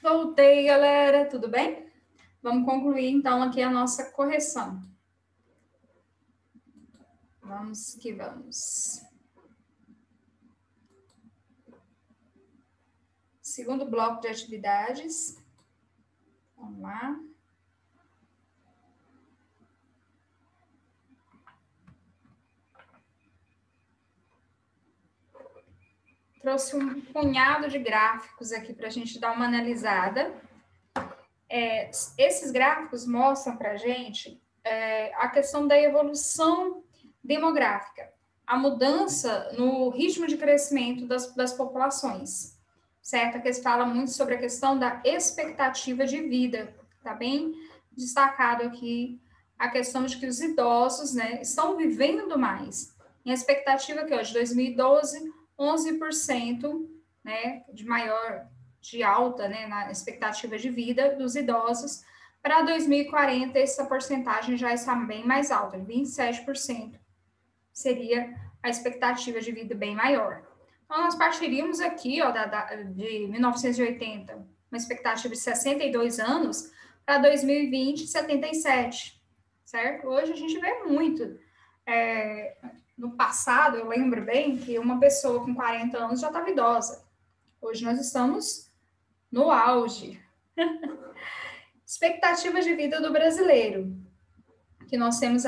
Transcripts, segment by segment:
Voltei, galera, tudo bem? Vamos concluir, então, aqui a nossa correção. Vamos que vamos. Segundo bloco de atividades. Vamos lá. Trouxe um punhado de gráficos aqui para a gente dar uma analisada. Esses gráficos mostram para a gente a questão da evolução demográfica, a mudança no ritmo de crescimento das populações, certo? Que fala muito sobre a questão da expectativa de vida, tá bem destacado aqui a questão de que os idosos, né, estão vivendo mais. E a expectativa que hoje, 2012, 11%, né, de alta, né, na expectativa de vida dos idosos. Para 2040, essa porcentagem já está bem mais alta, 27% seria a expectativa de vida bem maior. Então, nós partiríamos aqui, ó, de 1980, uma expectativa de 62 anos, para 2020, 77, certo? Hoje a gente vê muito. No passado, eu lembro bem que uma pessoa com 40 anos já estava idosa. Hoje nós estamos no auge. Expectativa de vida do brasileiro, que nós temos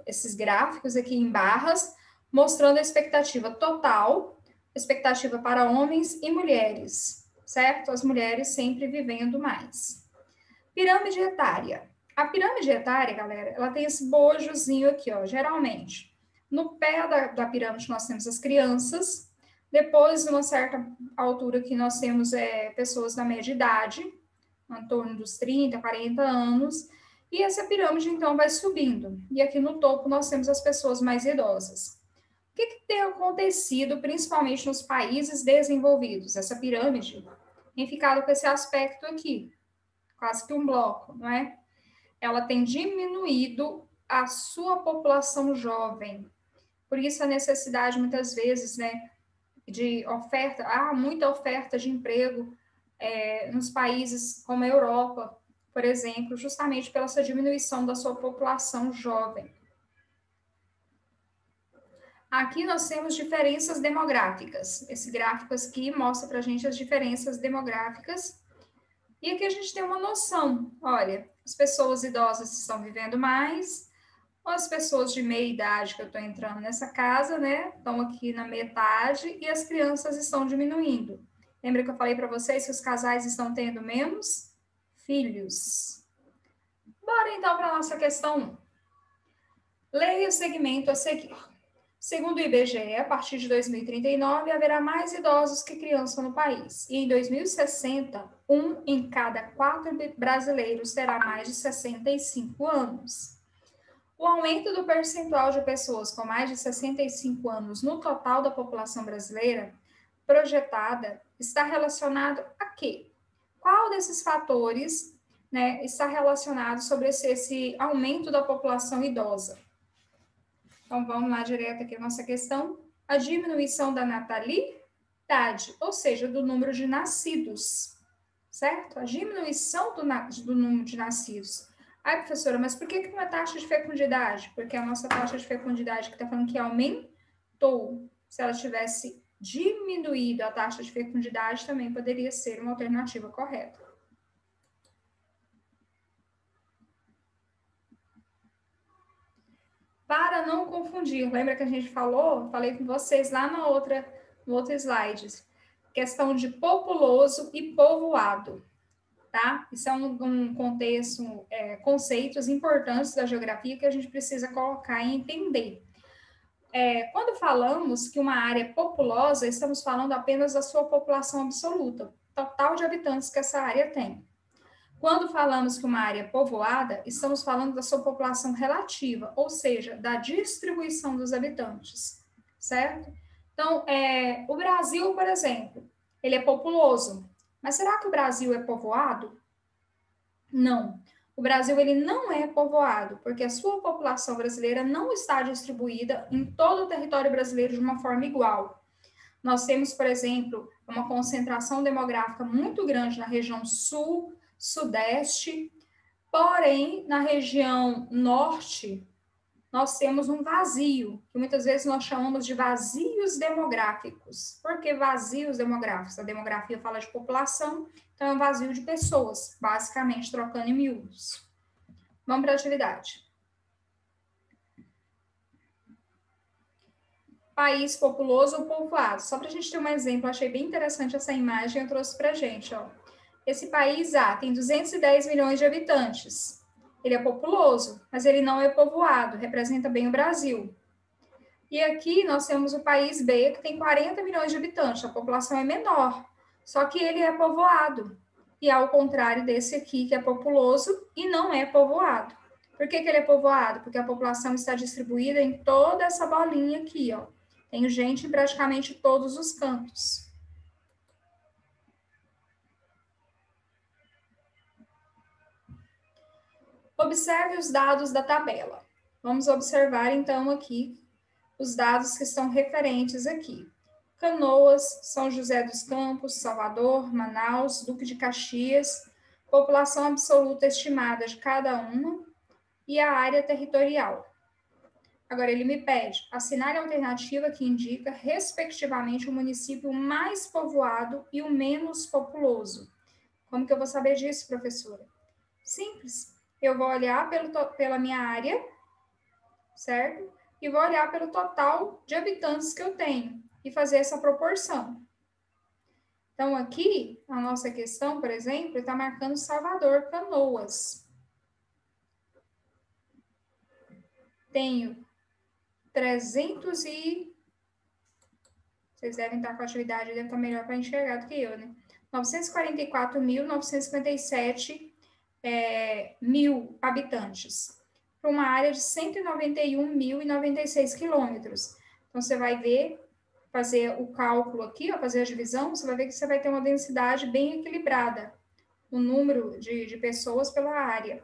esses gráficos aqui em barras, mostrando a expectativa total, expectativa para homens e mulheres, certo? As mulheres sempre vivendo mais. Pirâmide etária. A pirâmide etária, galera, ela tem esse bojozinho aqui, ó, geralmente. No pé da pirâmide nós temos as crianças, depois, de uma certa altura que nós temos pessoas da média idade, em torno dos 30, 40 anos, e essa pirâmide, então, vai subindo. E aqui no topo nós temos as pessoas mais idosas. O que tem acontecido, principalmente nos países desenvolvidos? Essa pirâmide tem ficado com esse aspecto aqui, quase que um bloco, não é? Ela tem diminuído a sua população jovem. Por isso a necessidade, muitas vezes, né, de oferta, há muita oferta de emprego nos países como a Europa, por exemplo, justamente pela essa diminuição da sua população jovem. Aqui nós temos diferenças demográficas. Esse gráfico aqui mostra para a gente as diferenças demográficas. E aqui a gente tem uma noção. Olha, as pessoas idosas estão vivendo mais, as pessoas de meia idade que eu estou entrando nessa casa, né, estão aqui na metade e as crianças estão diminuindo. Lembra que eu falei para vocês que os casais estão tendo menos filhos? Bora então para a nossa questão 1. Leia o segmento a seguir. Segundo o IBGE, a partir de 2039, haverá mais idosos que crianças no país. E em 2060, 1 em cada 4 brasileiros terá mais de 65 anos. O aumento do percentual de pessoas com mais de 65 anos no total da população brasileira projetada está relacionado a quê? Qual desses fatores, né, está relacionado sobre esse aumento da população idosa? Então, vamos lá direto aqui a nossa questão. A diminuição da natalidade, ou seja, do número de nascidos, certo? A diminuição do número de nascidos. Ai, professora, mas por que não é taxa de fecundidade? Porque a nossa taxa de fecundidade que está falando que aumentou. Se ela tivesse diminuído a taxa de fecundidade, também poderia ser uma alternativa correta. Para não confundir, lembra que a gente falei com vocês lá no outro slide, questão de populoso e povoado. Tá? Isso é um contexto, conceitos importantes da geografia que a gente precisa colocar e entender. Quando falamos que uma área é populosa, estamos falando apenas da sua população absoluta, total de habitantes que essa área tem. Quando falamos que uma área é povoada, estamos falando da sua população relativa, ou seja, da distribuição dos habitantes, certo? Então, o Brasil, por exemplo, ele é populoso, mas será que o Brasil é povoado? Não. O Brasil ele não é povoado, porque a sua população brasileira não está distribuída em todo o território brasileiro de uma forma igual. Nós temos, por exemplo, uma concentração demográfica muito grande na região sul, sudeste, porém, na região norte, nós temos um vazio, que muitas vezes nós chamamos de vazios demográficos. Por que vazios demográficos? A demografia fala de população, então é um vazio de pessoas, basicamente trocando em miúdos. Vamos para a atividade. País populoso ou povoado. Só para a gente ter um exemplo, achei bem interessante essa imagem, eu trouxe para a gente. Ó. Esse país A tem 210 milhões de habitantes. Ele é populoso, mas ele não é povoado, representa bem o Brasil. E aqui nós temos o país B, que tem 40 milhões de habitantes, a população é menor, só que ele é povoado. E ao contrário desse aqui, que é populoso e não é povoado. Por que ele é povoado? Porque a população está distribuída em toda essa bolinha aqui, ó. Tem gente em praticamente todos os cantos. Observe os dados da tabela. Vamos observar, então, aqui os dados que estão referentes aqui. Canoas, São José dos Campos, Salvador, Manaus, Duque de Caxias, população absoluta estimada de cada uma e a área territorial. Agora, ele me pede, assinale a alternativa que indica, respectivamente, o município mais povoado e o menos populoso. Como que eu vou saber disso, professora? Simples. Eu vou olhar pela minha área, certo? E vou olhar pelo total de habitantes que eu tenho e fazer essa proporção. Então, aqui, a nossa questão, por exemplo, está marcando Salvador, Canoas. Tenho 300 e... Vocês devem estar com a atividade, devem estar melhor para enxergar do que eu, né? 944.957 mil habitantes, para uma área de 191.096 quilômetros. Então, você vai ver, fazer o cálculo aqui, ó, fazer a divisão, você vai ver que você vai ter uma densidade bem equilibrada, o número de pessoas pela área.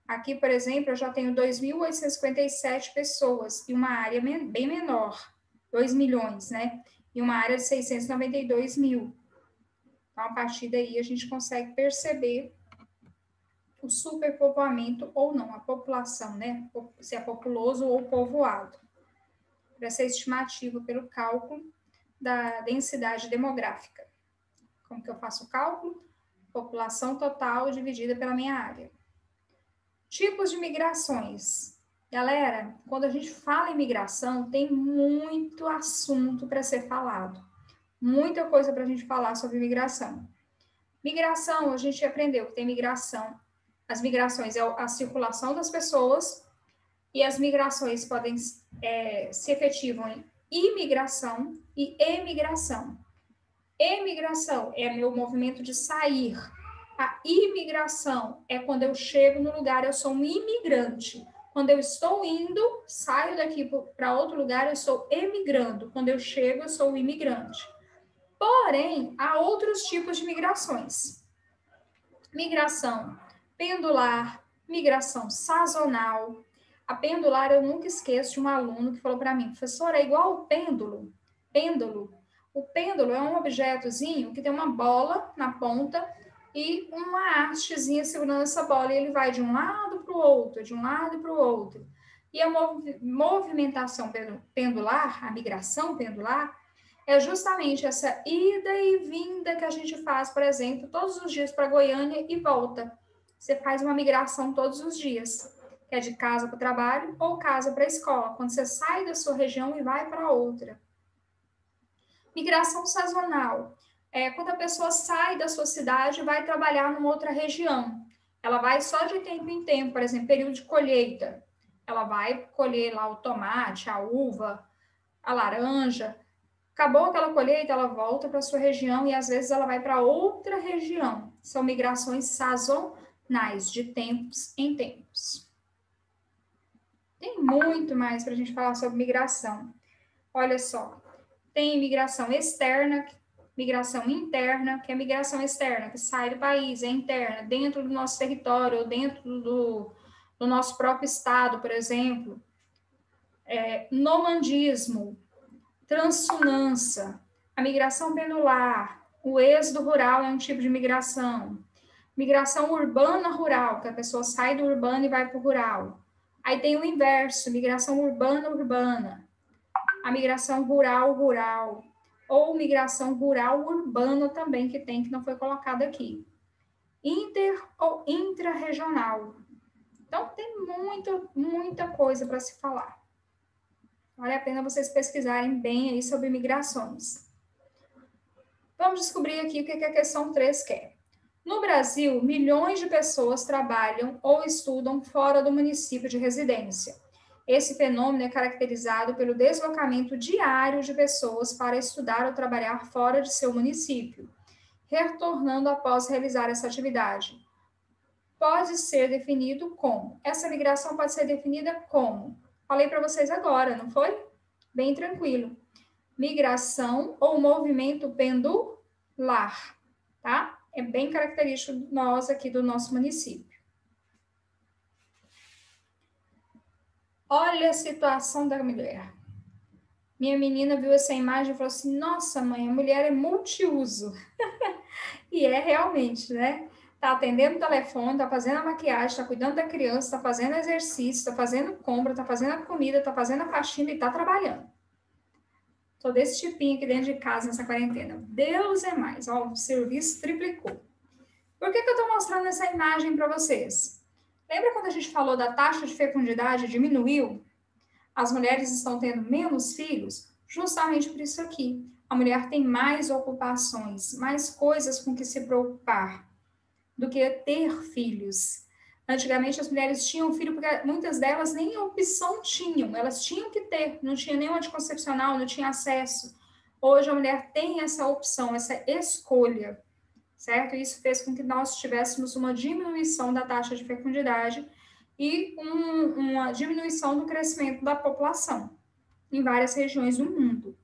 Aqui, por exemplo, eu já tenho 2.857 pessoas e uma área bem menor, 2 milhões, né? E uma área de 692 mil. Então, a partir daí, a gente consegue perceber o superpovoamento ou não, a população, né? Se é populoso ou povoado. Para essa estimativa pelo cálculo da densidade demográfica. Como que eu faço o cálculo? População total dividida pela minha área. Tipos de migrações. Galera, quando a gente fala em migração, tem muito assunto para ser falado. Muita coisa para a gente falar sobre migração. Migração, a gente aprendeu que tem migração. As migrações é a circulação das pessoas e as migrações podem se efetivam em imigração e emigração. Emigração é meu movimento de sair. A imigração é quando eu chego no lugar, eu sou um imigrante. Quando eu estou indo, saio daqui para outro lugar, eu estou emigrando. Quando eu chego, eu sou um imigrante. Porém, há outros tipos de migrações. Migração pendular, migração sazonal. A pendular, eu nunca esqueço de um aluno que falou para mim, professora, é igual o pêndulo. Pêndulo. O pêndulo é um objetozinho que tem uma bola na ponta e uma hastezinha segurando essa bola, e ele vai de um lado para o outro, de um lado para o outro. E a movimentação pendular, a migração pendular, é justamente essa ida e vinda que a gente faz, por exemplo, todos os dias para Goiânia e volta. Você faz uma migração todos os dias, que é de casa para o trabalho ou casa para a escola, quando você sai da sua região e vai para outra. Migração sazonal é quando a pessoa sai da sua cidade e vai trabalhar numa outra região. Ela vai só de tempo em tempo, por exemplo, período de colheita. Ela vai colher lá o tomate, a uva, a laranja. Acabou aquela colheita, ela volta para a sua região e às vezes ela vai para outra região. São migrações sazonais, de tempos em tempos. Tem muito mais para a gente falar sobre migração. Olha só, tem migração externa, migração interna, que é migração externa, que sai do país, é interna, dentro do nosso território, ou dentro do nosso próprio estado, por exemplo. Nomandismo, transhunância. a migração pendular, o êxodo rural é um tipo de migração. Migração urbana-rural, que a pessoa sai do urbano e vai para o rural. Aí tem o inverso, migração urbana-urbana. A migração rural-rural. Ou migração rural-urbana também, que tem, que não foi colocado aqui. Inter ou intrarregional. Então, tem muita coisa para se falar. Vale a pena vocês pesquisarem bem aí sobre migrações. Vamos descobrir aqui o que a questão 3 quer. No Brasil, milhões de pessoas trabalham ou estudam fora do município de residência. Esse fenômeno é caracterizado pelo deslocamento diário de pessoas para estudar ou trabalhar fora de seu município, retornando após realizar essa atividade. Pode ser definido como? Essa migração pode ser definida como? Falei para vocês agora, não foi? Bem tranquilo. Migração ou movimento pendular, tá? É bem característico de nós aqui do nosso município. Olha a situação da mulher. Minha menina viu essa imagem e falou assim: nossa, mãe, a mulher é multiuso. E é realmente, né? Tá atendendo o telefone, tá fazendo a maquiagem, tá cuidando da criança, tá fazendo exercício, tá fazendo compra, tá fazendo a comida, tá fazendo a faxina e tá trabalhando. Tô desse tipinho aqui dentro de casa nessa quarentena. Deus é mais, ó, o serviço triplicou. Por que eu tô mostrando essa imagem para vocês? Lembra quando a gente falou da taxa de fecundidade diminuiu? As mulheres estão tendo menos filhos? Justamente por isso aqui. A mulher tem mais ocupações, mais coisas com que se preocupar do que ter filhos. Antigamente as mulheres tinham filho porque muitas delas nem opção tinham, elas tinham que ter, não tinha nenhum anticoncepcional, não tinha acesso. Hoje a mulher tem essa opção, essa escolha, certo? Isso fez com que nós tivéssemos uma diminuição da taxa de fecundidade e uma diminuição do crescimento da população em várias regiões do mundo.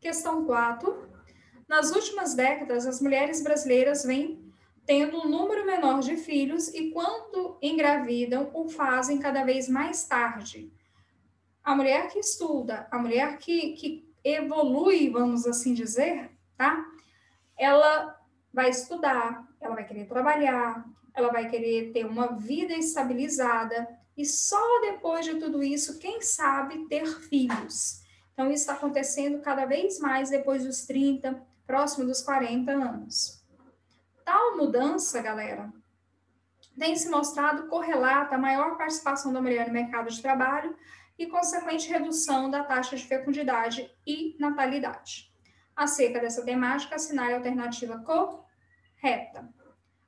Questão 4. Nas últimas décadas, as mulheres brasileiras vêm tendo um número menor de filhos e, quando engravidam, o fazem cada vez mais tarde. A mulher que estuda, a mulher que evolui, vamos assim dizer, tá? Ela vai estudar, ela vai querer trabalhar, ela vai querer ter uma vida estabilizada e só depois de tudo isso, quem sabe, ter filhos. Então, isso está acontecendo cada vez mais depois dos 30, próximo dos 40 anos. Tal mudança, galera, tem se mostrado correlata à maior participação da mulher no mercado de trabalho e consequente redução da taxa de fecundidade e natalidade. Acerca dessa temática, assinale a alternativa correta.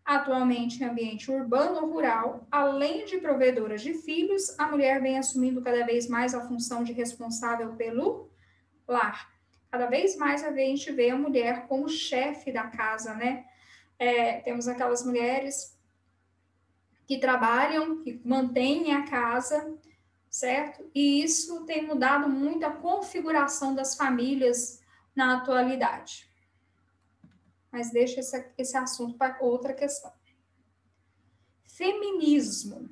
Atualmente, em ambiente urbano ou rural, além de provedora de filhos, a mulher vem assumindo cada vez mais a função de responsável pelo lar. Cada vez mais a gente vê a mulher como chefe da casa, né? Temos aquelas mulheres que trabalham, que mantêm a casa, certo? E isso tem mudado muito a configuração das famílias na atualidade. Mas deixa esse assunto para outra questão. Feminismo.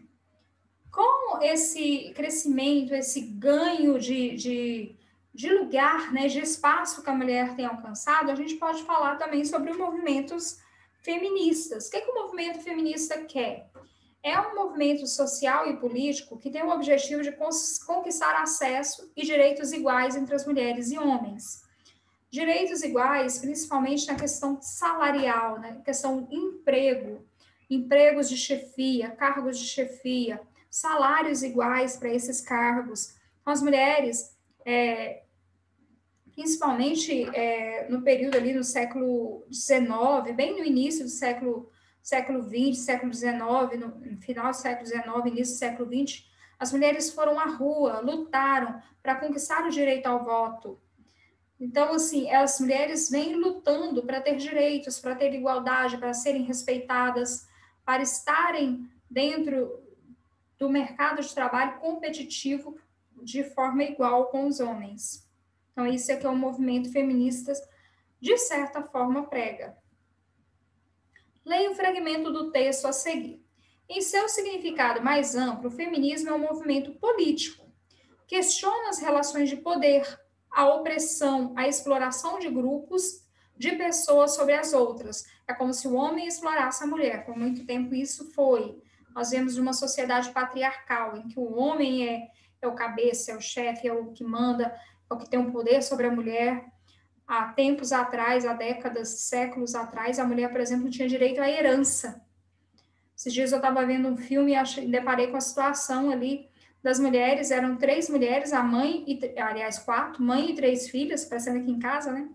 Com esse crescimento, esse ganho de lugar, né, de espaço que a mulher tem alcançado, a gente pode falar também sobre movimentos feministas. O que o movimento feminista quer? É um movimento social e político que tem o objetivo de conquistar acesso e direitos iguais entre as mulheres e homens. Direitos iguais, principalmente na questão salarial, na questão emprego, empregos de chefia, cargos de chefia, salários iguais para esses cargos. As mulheres, principalmente no período ali no século XIX, bem no início do século XX, século XIX, no final do século XIX, início do século XX, as mulheres foram à rua, lutaram para conquistar o direito ao voto. Então, assim, as mulheres vêm lutando para ter direitos, para ter igualdade, para serem respeitadas, para estarem dentro do mercado de trabalho competitivo de forma igual com os homens. Então, isso é que o movimento feminista, de certa forma, prega. Leia o fragmento do texto a seguir. Em seu significado mais amplo, o feminismo é um movimento político. Questiona as relações de poder, a opressão, a exploração de grupos de pessoas sobre as outras. É como se o homem explorasse a mulher. Por muito tempo isso foi. Nós vemos uma sociedade patriarcal, em que o homem é o cabeça, é o chefe, é o que manda, é o que tem o poder sobre a mulher. Há tempos atrás, há décadas, séculos atrás, a mulher, por exemplo, não tinha direito à herança. Esses dias eu estava vendo um filme e deparei com a situação ali das mulheres, eram 3 mulheres, a mãe, aliás, 4, mãe e 3 filhas, parecendo aqui em casa, né?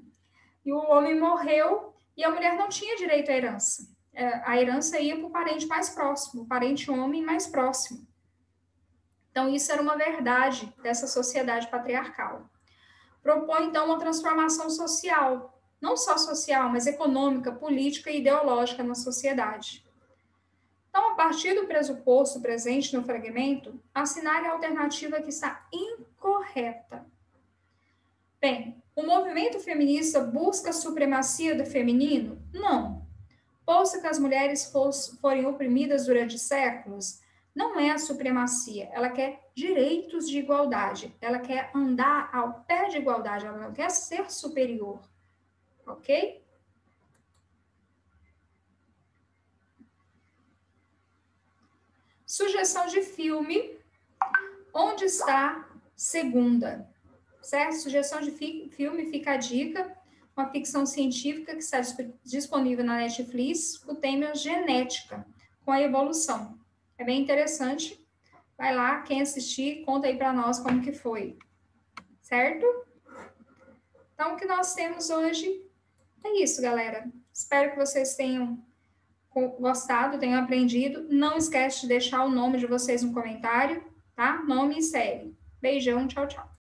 E o homem morreu e a mulher não tinha direito à herança. A herança ia para o parente mais próximo, o parente homem mais próximo. Então, isso era uma verdade dessa sociedade patriarcal. Propõe, então, uma transformação social, não só social, mas econômica, política e ideológica na sociedade. Então, a partir do pressuposto presente no fragmento, assinale a alternativa que está incorreta. Bem, o movimento feminista busca a supremacia do feminino? Não. Posto que as mulheres forem oprimidas durante séculos, não é a supremacia, ela quer direitos de igualdade, ela quer andar ao pé de igualdade, ela não quer ser superior, ok? Sugestão de filme, Onde Está Segunda? Certo? Sugestão de filme, fica a dica, uma ficção científica que está disponível na Netflix, o tema genética, com a evolução. É bem interessante. Vai lá, quem assistir, conta aí para nós como que foi. Certo? Então, o que nós temos hoje é isso, galera. Espero que vocês tenham gostado, tenham aprendido. Não esquece de deixar o nome de vocês no comentário, tá? Nome e série. Beijão, tchau, tchau.